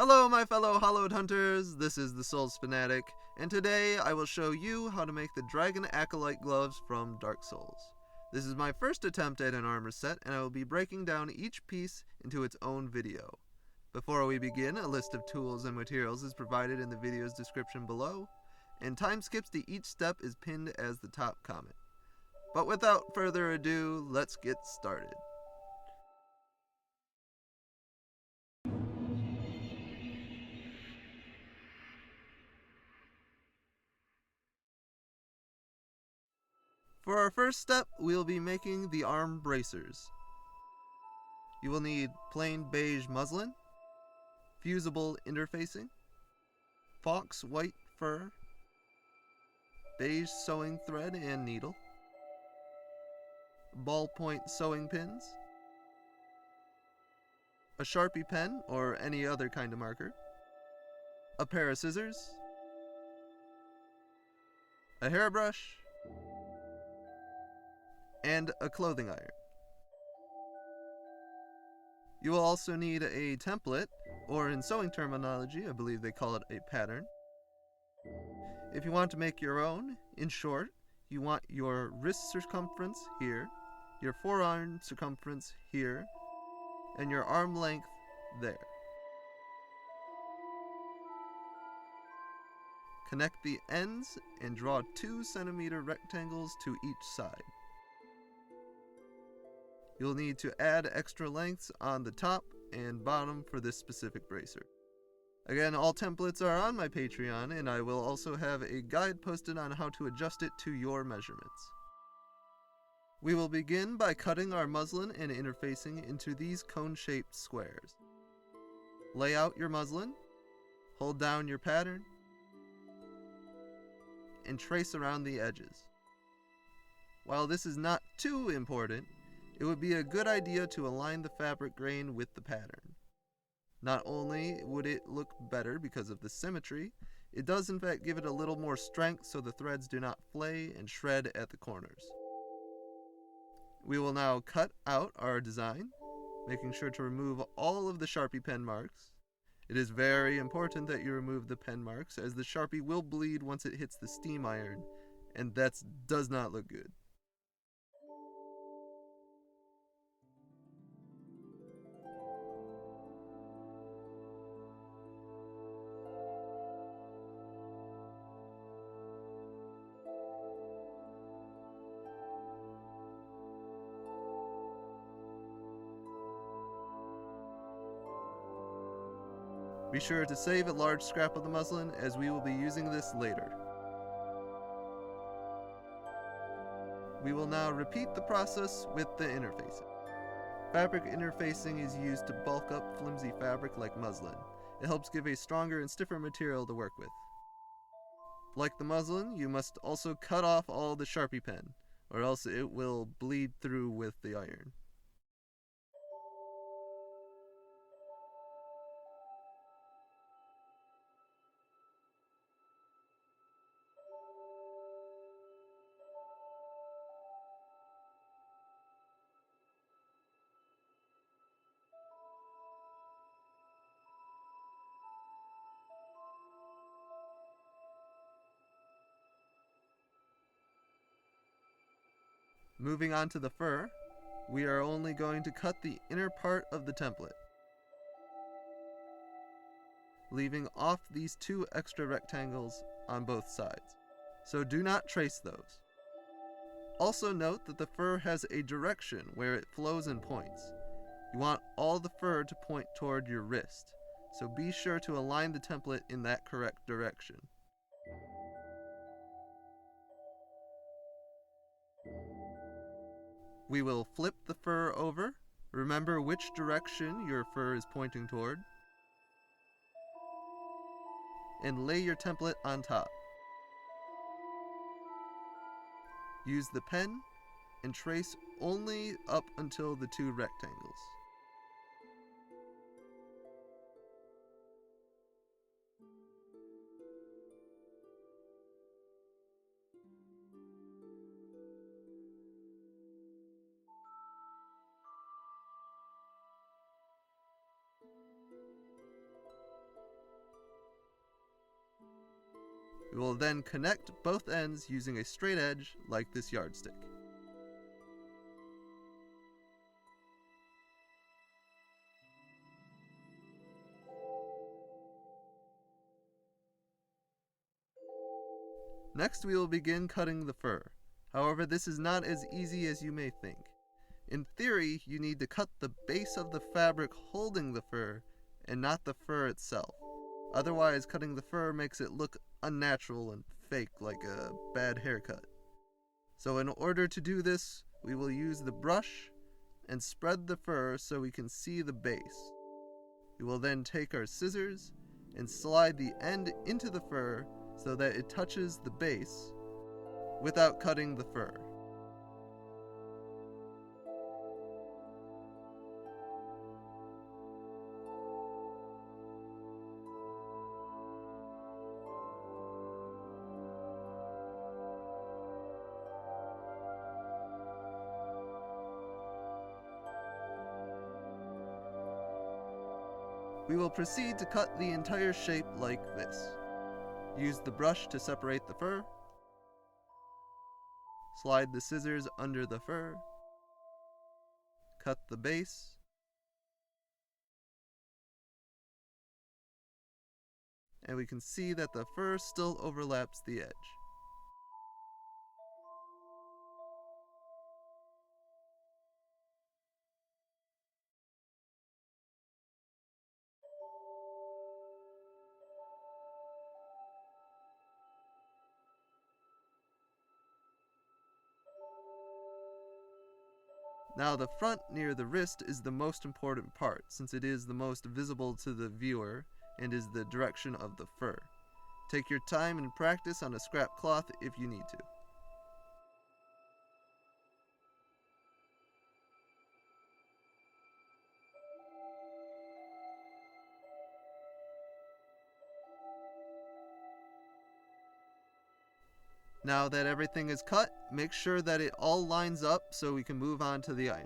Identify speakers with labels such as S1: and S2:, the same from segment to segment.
S1: Hello my fellow hollowed hunters, this is the Souls Fanatic, and today I will show you how to make the Dragon Acolyte gloves from Dark Souls. This is my first attempt at an armor set, and I will be breaking down each piece into its own video. Before we begin, a list of tools and materials is provided in the video's description below, and time skips to each step is pinned as the top comment. But without further ado, let's get started. For our first step, we'll be making the arm bracers. You will need plain beige muslin, Fusible Interfacing, fox white fur, beige sewing thread and needle, ballpoint sewing pins, a Sharpie pen or any other kind of marker, a pair of scissors, a hairbrush, and a clothing iron. You will also need a template, or in sewing terminology, I believe they call it a pattern. If you want to make your own, in short, you want your wrist circumference here, your forearm circumference here, and your arm length there. Connect the ends and draw 2 centimeter rectangles to each side. You'll need to add extra lengths on the top and bottom for this specific bracer. Again, all templates are on my Patreon, and I will also have a guide posted on how to adjust it to your measurements. We will begin by cutting our muslin and interfacing into these cone-shaped squares. Lay out your muslin, hold down your pattern, and trace around the edges. While this is not too important, it would be a good idea to align the fabric grain with the pattern. Not only would it look better because of the symmetry, it does in fact give it a little more strength so the threads do not flay and shred at the corners. We will now cut out our design, making sure to remove all of the Sharpie pen marks. It is very important that you remove the pen marks, as the Sharpie will bleed once it hits the steam iron, and that does not look good. Be sure to save a large scrap of the muslin, as we will be using this later. We will now repeat the process with the interfacing. Fabric interfacing is used to bulk up flimsy fabric like muslin. It helps give a stronger and stiffer material to work with. Like the muslin, you must also cut off all the Sharpie pen, or else it will bleed through with the iron. Moving on to the fur, we are only going to cut the inner part of the template, leaving off these 2 extra rectangles on both sides, so do not trace those. Also note that the fur has a direction where it flows and points. You want all the fur to point toward your wrist, so be sure to align the template in that correct direction. We will flip the fur over. Remember which direction your fur is pointing toward, and lay your template on top. Use the pen and trace only up until the 2 rectangles. We will then connect both ends using a straight edge like this yardstick. Next, we will begin cutting the fur. However, this is not as easy as you may think. In theory, you need to cut the base of the fabric holding the fur and not the fur itself. Otherwise, cutting the fur makes it look unnatural and fake, like a bad haircut. So in order to do this, we will use the brush and spread the fur so we can see the base. We will then take our scissors and slide the end into the fur so that it touches the base without cutting the fur. We will proceed to cut the entire shape like this. Use the brush to separate the fur. Slide the scissors under the fur. Cut the base. And we can see that the fur still overlaps the edge. Now the front near the wrist is the most important part, since it is the most visible to the viewer and is the direction of the fur. Take your time and practice on a scrap cloth if you need to. Now that everything is cut, make sure that it all lines up so we can move on to the iron.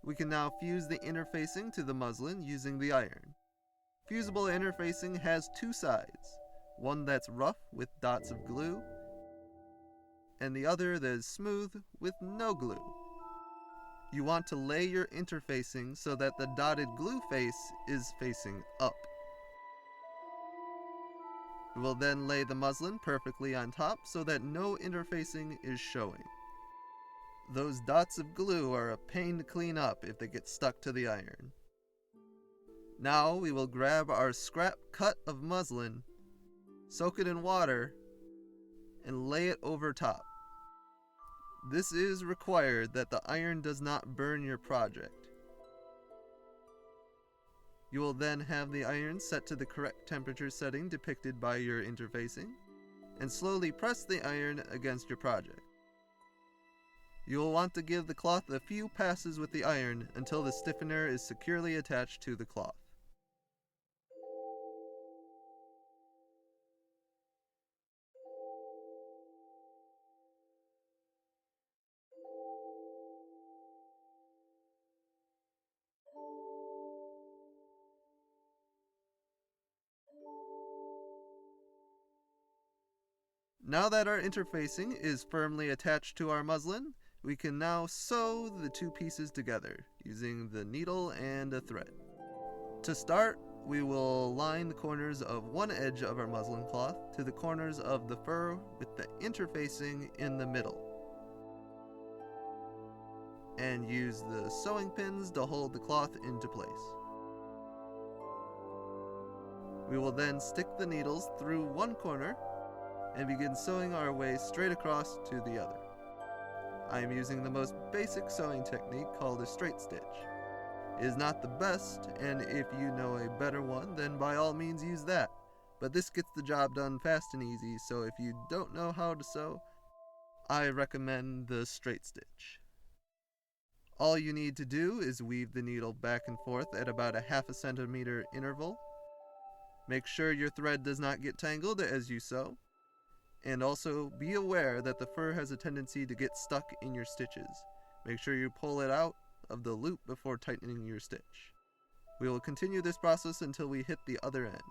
S1: We can now fuse the interfacing to the muslin using the iron. Fusible interfacing has two sides, one that's rough with dots of glue, and the other that is smooth with no glue. You want to lay your interfacing so that the dotted glue face is facing up. We will then lay the muslin perfectly on top so that no interfacing is showing. Those dots of glue are a pain to clean up if they get stuck to the iron. Now we will grab our scrap cut of muslin, soak it in water, and lay it over top. This is required that the iron does not burn your project. You will then have the iron set to the correct temperature setting depicted by your interfacing, and slowly press the iron against your project. You will want to give the cloth a few passes with the iron until the stiffener is securely attached to the cloth. Now that our interfacing is firmly attached to our muslin, we can now sew the two pieces together using the needle and a thread. To start, we will line the corners of one edge of our muslin cloth to the corners of the fur with the interfacing in the middle, and use the sewing pins to hold the cloth into place. We will then stick the needles through one corner and begin sewing our way straight across to the other. I am using the most basic sewing technique called a straight stitch. It is not the best, and if you know a better one, then by all means use that. But this gets the job done fast and easy, so if you don't know how to sew, I recommend the straight stitch. All you need to do is weave the needle back and forth at about a ½ centimeter interval. Make sure your thread does not get tangled as you sew. And also be aware that the fur has a tendency to get stuck in your stitches. Make sure you pull it out of the loop before tightening your stitch. We will continue this process until we hit the other end.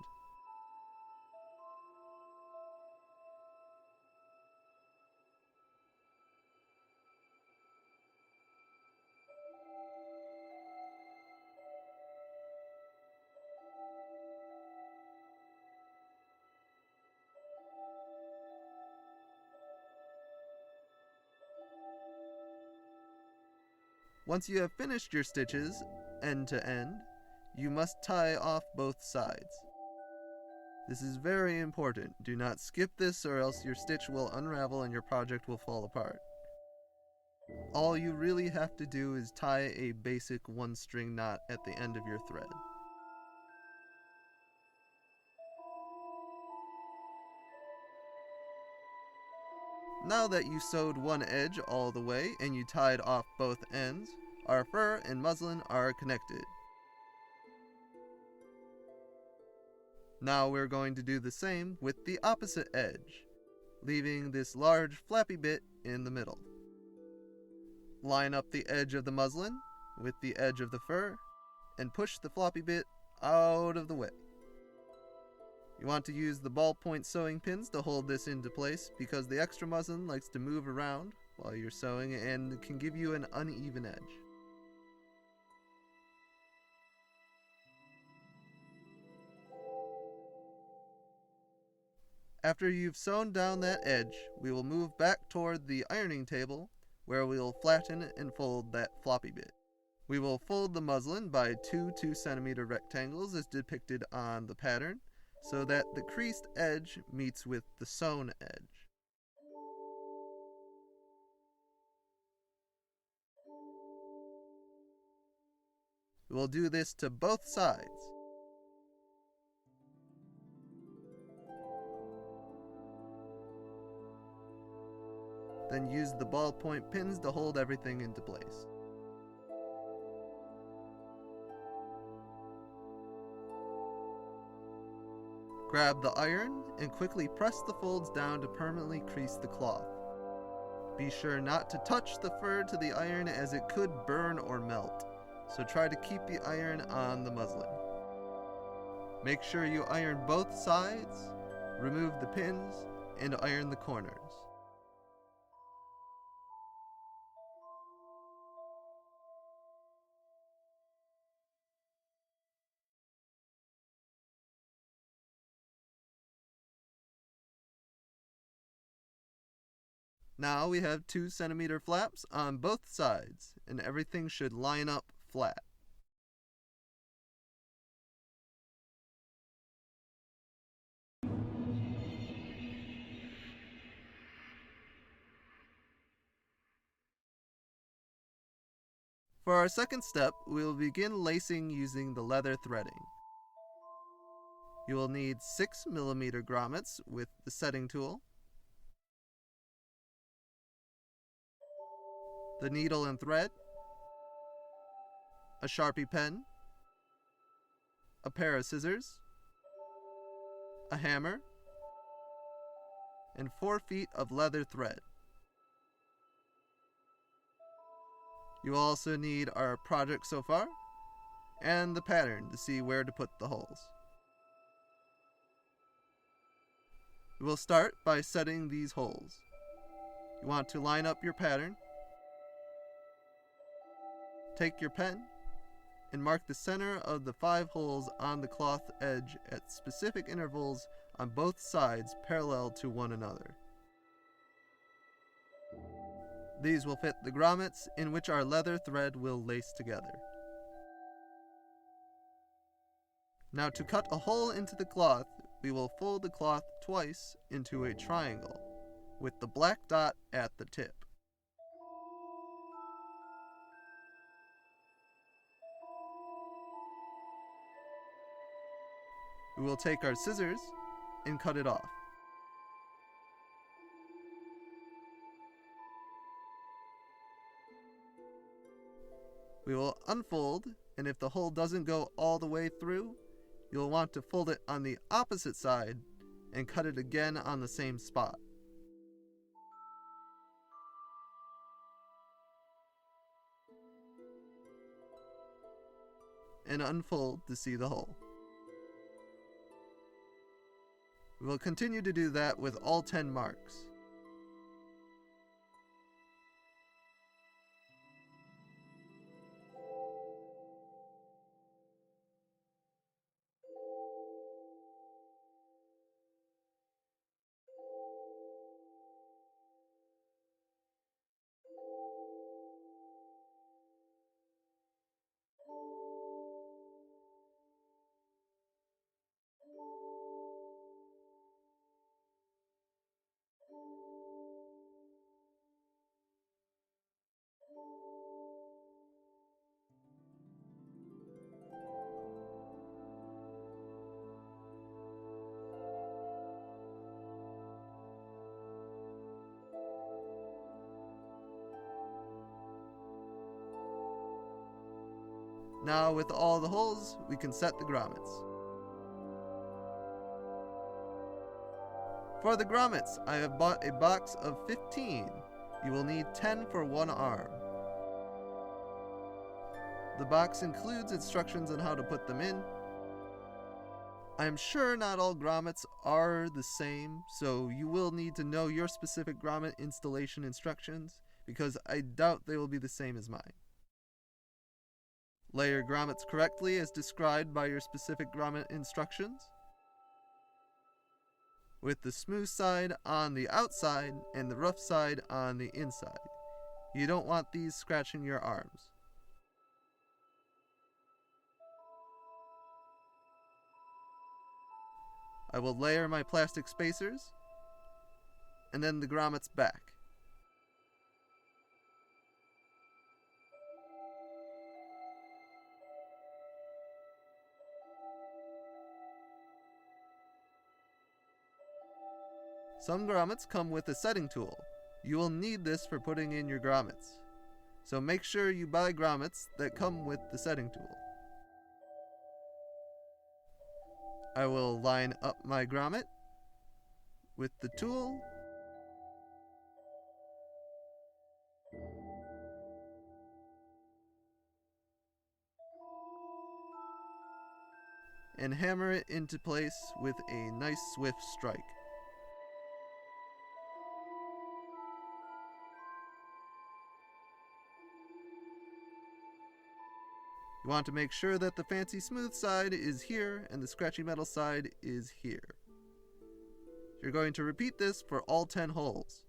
S1: Once you have finished your stitches, end to end, you must tie off both sides. This is very important. Do not skip this or else your stitch will unravel and your project will fall apart. All you really have to do is tie a basic one-string knot at the end of your thread. Now that you sewed one edge all the way and you tied off both ends, our fur and muslin are connected. Now we're going to do the same with the opposite edge, leaving this large flappy bit in the middle. Line up the edge of the muslin with the edge of the fur and push the floppy bit out of the way. You want to use the ballpoint sewing pins to hold this into place because the extra muslin likes to move around while you're sewing and can give you an uneven edge. After you've sewn down that edge, we will move back toward the ironing table where we will flatten and fold that floppy bit. We will fold the muslin by two 2-centimeter rectangles as depicted on the pattern, so that the creased edge meets with the sewn edge. We'll do this to both sides. Then use the ballpoint pins to hold everything into place. Grab the iron and quickly press the folds down to permanently crease the cloth. Be sure not to touch the fur to the iron as it could burn or melt, so try to keep the iron on the muslin. Make sure you iron both sides, remove the pins, and iron the corners. Now we have 2-centimeter flaps on both sides, and everything should line up flat. For our second step, we will begin lacing using the leather threading. You will need 6mm grommets with the setting tool, the needle and thread, a Sharpie pen, a pair of scissors, a hammer, and 4 feet of leather thread. You will also need our project so far, and the pattern to see where to put the holes. We will start by setting these holes. You want to line up your pattern. Take your pen and mark the center of the 5 holes on the cloth edge at specific intervals on both sides parallel to one another. These will fit the grommets in which our leather thread will lace together. Now to cut a hole into the cloth, we will fold the cloth twice into a triangle, with the black dot at the tip. We will take our scissors and cut it off. We will unfold, and if the hole doesn't go all the way through, you'll want to fold it on the opposite side and cut it again on the same spot. and unfold to see the hole. We will continue to do that with all 10 marks. Now with all the holes, we can set the grommets. For the grommets, I have bought a box of 15. You will need 10 for one arm. The box includes instructions on how to put them in. I am sure not all grommets are the same, so you will need to know your specific grommet installation instructions, because I doubt they will be the same as mine. Lay your grommets correctly as described by your specific grommet instructions, with the smooth side on the outside and the rough side on the inside. You don't want these scratching your arms. I will layer my plastic spacers, and then the grommets back. Some grommets come with a setting tool. You will need this for putting in your grommets, so make sure you buy grommets that come with the setting tool. I will line up my grommet with the tool and hammer it into place with a nice swift strike. You want to make sure that the fancy smooth side is here and the scratchy metal side is here. You're going to repeat this for all 10 holes.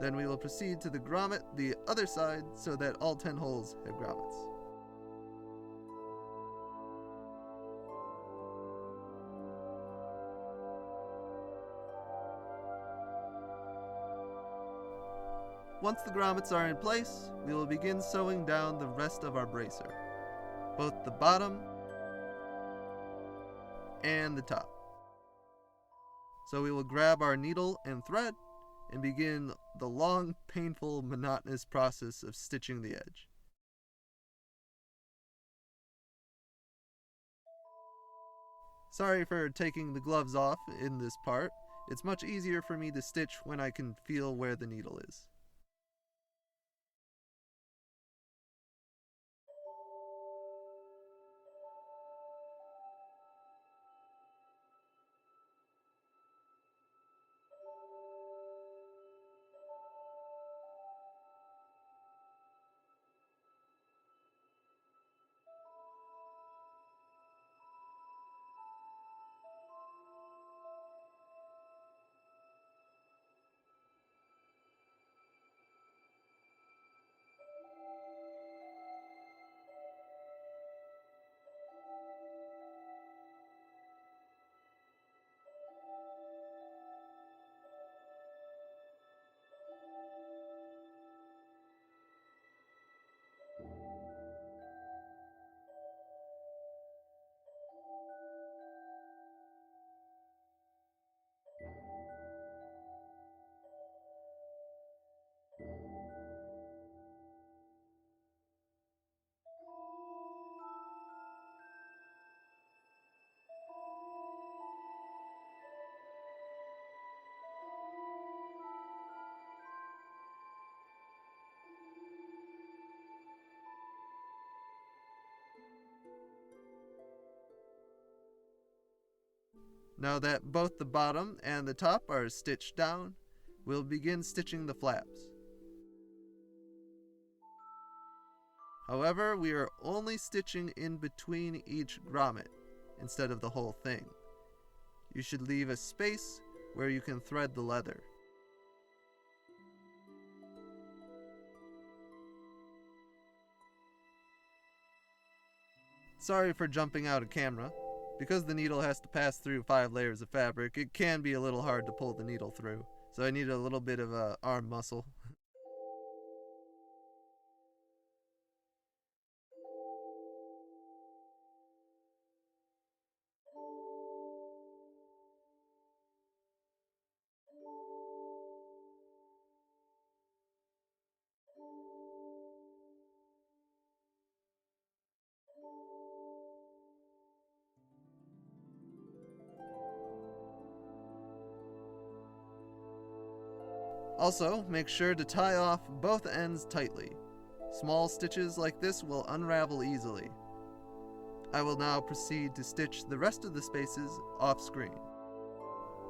S1: Then we will proceed to the grommet the other side so that all 10 holes have grommets. Once the grommets are in place, we will begin sewing down the rest of our bracer, both the bottom and the top. So we will grab our needle and thread and begin the long, painful, monotonous process of stitching the edge. Sorry for taking the gloves off in this part. It's much easier for me to stitch when I can feel where the needle is. Now that both the bottom and the top are stitched down, we'll begin stitching the flaps. However, we are only stitching in between each grommet instead of the whole thing. You should leave a space where you can thread the leather. Sorry for jumping out of camera. Because the needle has to pass through 5 layers of fabric, it can be a little hard to pull the needle through, so I need a little bit of arm muscle. Also, make sure to tie off both ends tightly. Small stitches like this will unravel easily. I will now proceed to stitch the rest of the spaces off screen.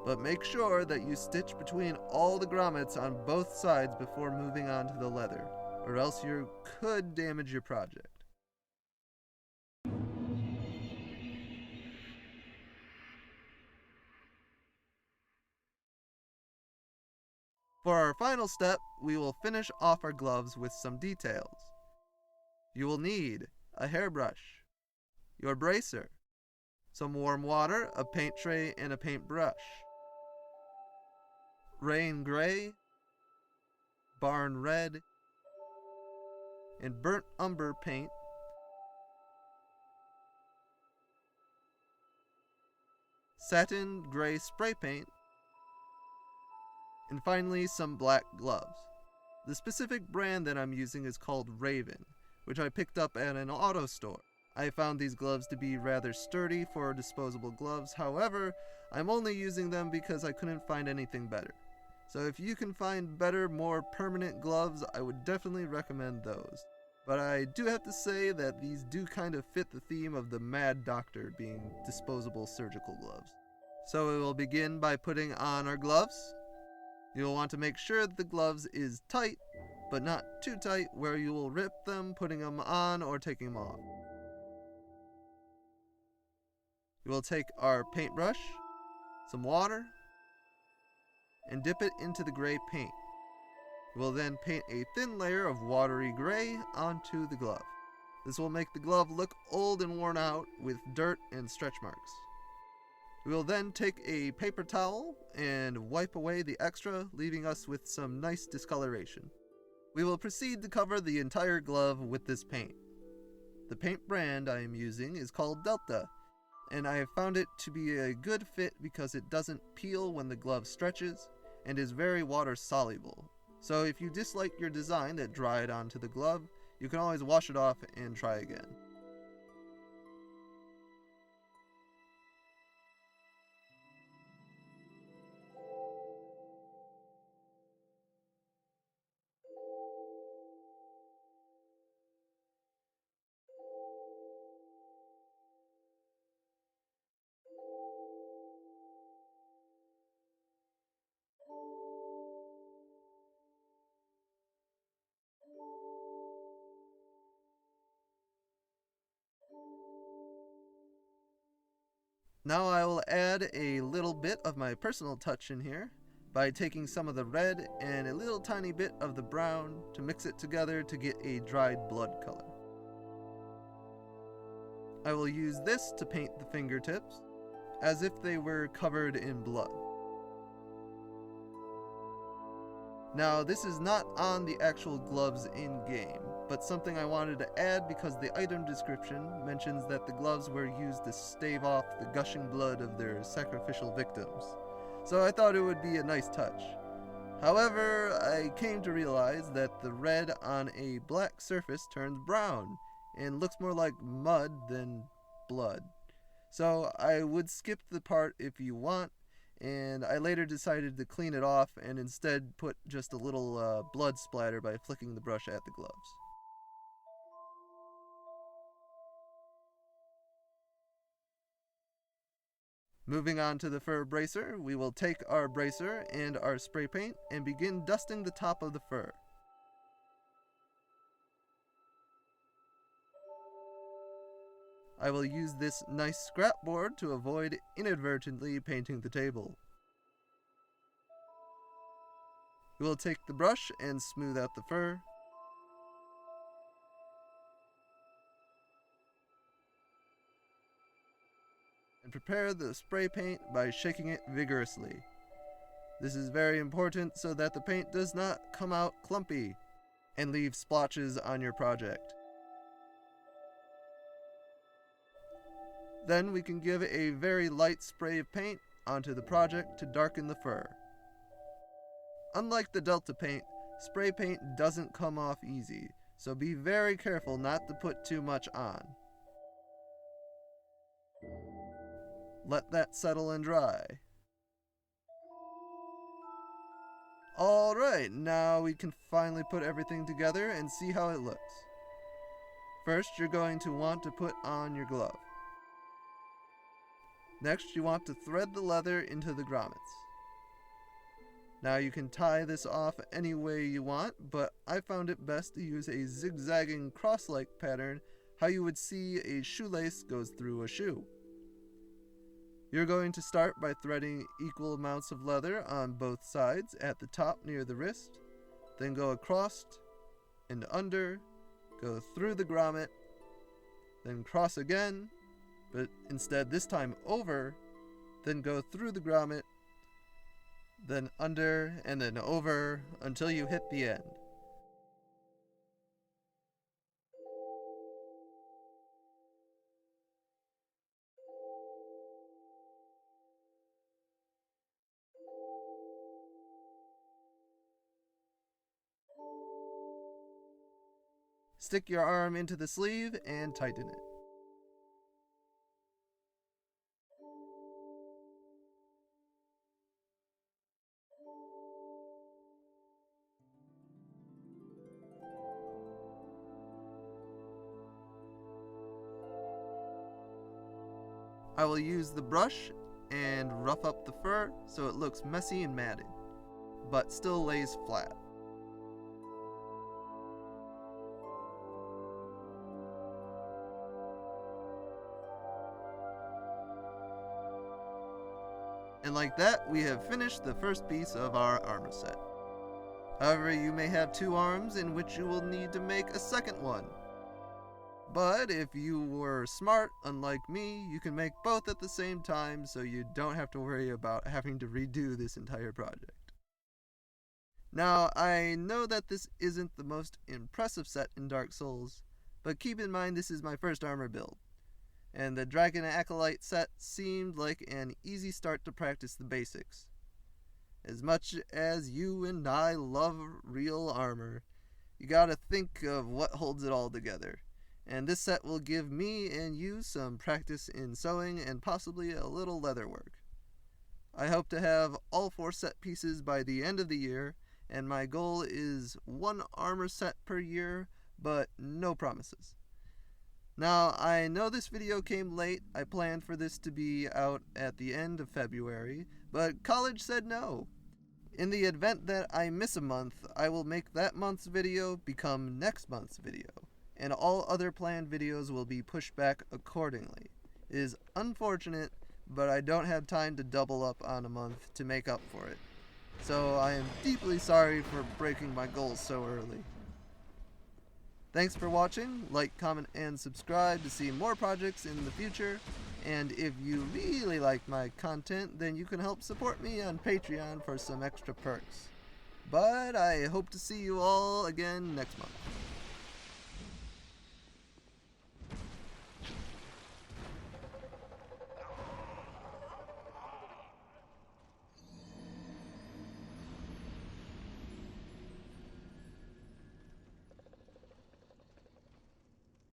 S1: But make sure that you stitch between all the grommets on both sides before moving on to the leather, or else you could damage your project. For our final step, we will finish off our gloves with some details. You will need a hairbrush, your bracer, some warm water, a paint tray, and a paintbrush, rain gray, barn red, and burnt umber paint, satin gray spray paint, and finally some black gloves. The specific brand that I'm using is called Raven, which I picked up at an auto store. I found these gloves to be rather sturdy for disposable gloves, however, I'm only using them because I couldn't find anything better. So if you can find better, more permanent gloves, I would definitely recommend those. But I do have to say that these do kind of fit the theme of the Mad Doctor being disposable surgical gloves. So we will begin by putting on our gloves. You'll want to make sure that the gloves is tight, but not too tight where you will rip them putting them on or taking them off. We will take our paintbrush, some water, and dip it into the gray paint. We will then paint a thin layer of watery gray onto the glove. This will make the glove look old and worn out with dirt and stretch marks. We will then take a paper towel and wipe away the extra, leaving us with some nice discoloration. We will proceed to cover the entire glove with this paint. The paint brand I am using is called Delta, and I have found it to be a good fit because it doesn't peel when the glove stretches and is very water soluble. So if you dislike your design that dried onto the glove, you can always wash it off and try again. Now I will add a little bit of my personal touch in here by taking some of the red and a little tiny bit of the brown to mix it together to get a dried blood color. I will use this to paint the fingertips as if they were covered in blood. Now this is not on the actual gloves in-game, but something I wanted to add because the item description mentions that the gloves were used to stave off the gushing blood of their sacrificial victims. So I thought it would be a nice touch. However, I came to realize that the red on a black surface turns brown and looks more like mud than blood. So I would skip the part if you want, and I later decided to clean it off and instead put just a little blood splatter by flicking the brush at the gloves. Moving on to the fur bracer, we will take our bracer and our spray paint and begin dusting the top of the fur. I will use this nice scrap board to avoid inadvertently painting the table. We will take the brush and smooth out the fur. And prepare the spray paint by shaking it vigorously. This is very important so that the paint does not come out clumpy and leave splotches on your project. Then we can give a very light spray of paint onto the project to darken the fur. Unlike the Delta paint, spray paint doesn't come off easy, so be very careful not to put too much on. Let that settle and dry. Alright, now we can finally put everything together and see how it looks. First, you're going to want to put on your glove. Next, you want to thread the leather into the grommets. Now you can tie this off any way you want, but I found it best to use a zigzagging cross-like pattern, how you would see a shoelace goes through a shoe. You're going to start by threading equal amounts of leather on both sides at the top near the wrist, then go across and under, go through the grommet, then cross again, but instead this time over, then go through the grommet, then under, and then over, until you hit the end. Stick your arm into the sleeve and tighten it. I will use the brush and rough up the fur so it looks messy and matted, but still lays flat. And like that, we have finished the first piece of our armor set. However, you may have two arms in which you will need to make a second one. But if you were smart, unlike me, you can make both at the same time so you don't have to worry about having to redo this entire project. Now, I know that this isn't the most impressive set in Dark Souls, but keep in mind this is my first armor build, and the Dragon Acolyte set seemed like an easy start to practice the basics. As much as you and I love real armor, you gotta think of what holds it all together. And this set will give me and you some practice in sewing and possibly a little leather work. I hope to have all 4 set pieces by the end of the year, and my goal is 1 armor set per year, but no promises. Now, I know this video came late. I planned for this to be out at the end of February, but college said no. In the event that I miss a month, I will make that month's video become next month's video, and all other planned videos will be pushed back accordingly. It is unfortunate, but I don't have time to double up on a month to make up for it. So I am deeply sorry for breaking my goals so early. Thanks for watching. Like, comment, and subscribe to see more projects in the future. And if you really like my content, then you can help support me on Patreon for some extra perks. But I hope to see you all again next month.